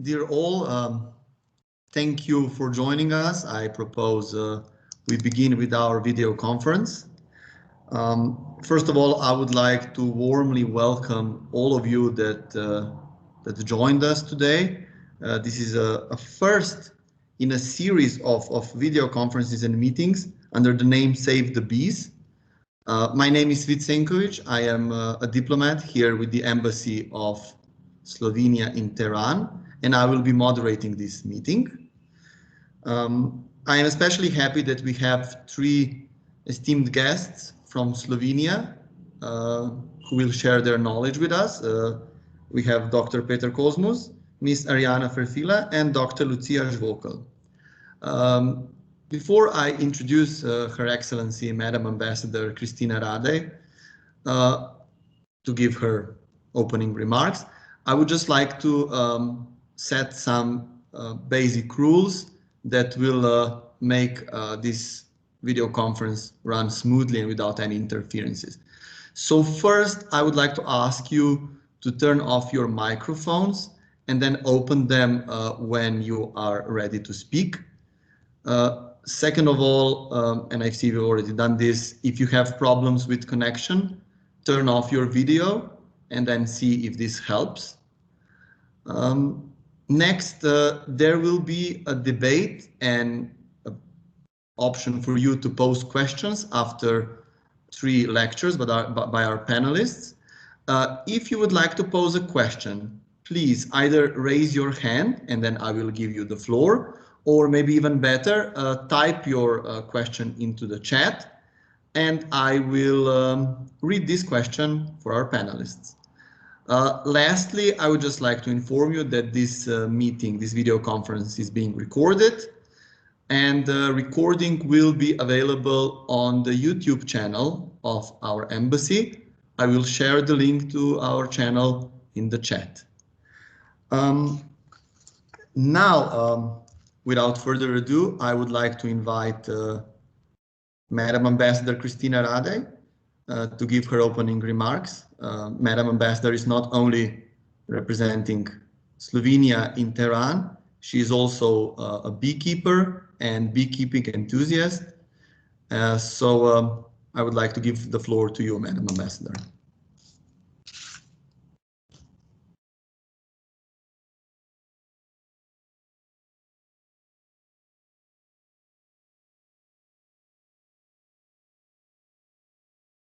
Dear all, thank you for joining us. I propose we begin with our video conference. First of all, I would like to warmly welcome all of you that joined us today. This is a first in a series of video conferences and meetings under the name Save the Bees. My name is Vicenkovic. I am a diplomat here with the Embassy of Slovenia in Tehran, and I will be moderating this meeting. I am especially happy that we have three esteemed guests from Slovenia who will share their knowledge with us. We have Dr. Primož Kozmus, Ms. Arijana Ferfila, and Dr. Lucija Žvokelj. Before I introduce Her Excellency, Madam Ambassador Kristina Radej, to give her opening remarks, I would just like to set some basic rules that will make this video conference run smoothly and without any interferences. So first, I would like to ask you to turn off your microphones and then open them when you are ready to speak. Second of all, and I see you've already done this, if you have problems with connection, turn off your video and then see if this helps. Next, there will be a debate and an option for you to pose questions after three lectures by our panelists. If you would like to pose a question, please either raise your hand and then I will give you the floor, or maybe even better, type your question into the chat and I will read this question for our panelists. Lastly, I would just like to inform you that this meeting, this video conference is being recorded, and the recording will be available on the YouTube channel of our embassy. I will share the link to our channel in the chat. Now, without further ado, I would like to invite Madam Ambassador Kristina Radej to give her opening remarks. Madam Ambassador is not only representing Slovenia in Tehran, she is also a beekeeper and beekeeping enthusiast. So I would like to give the floor to you, Madam Ambassador.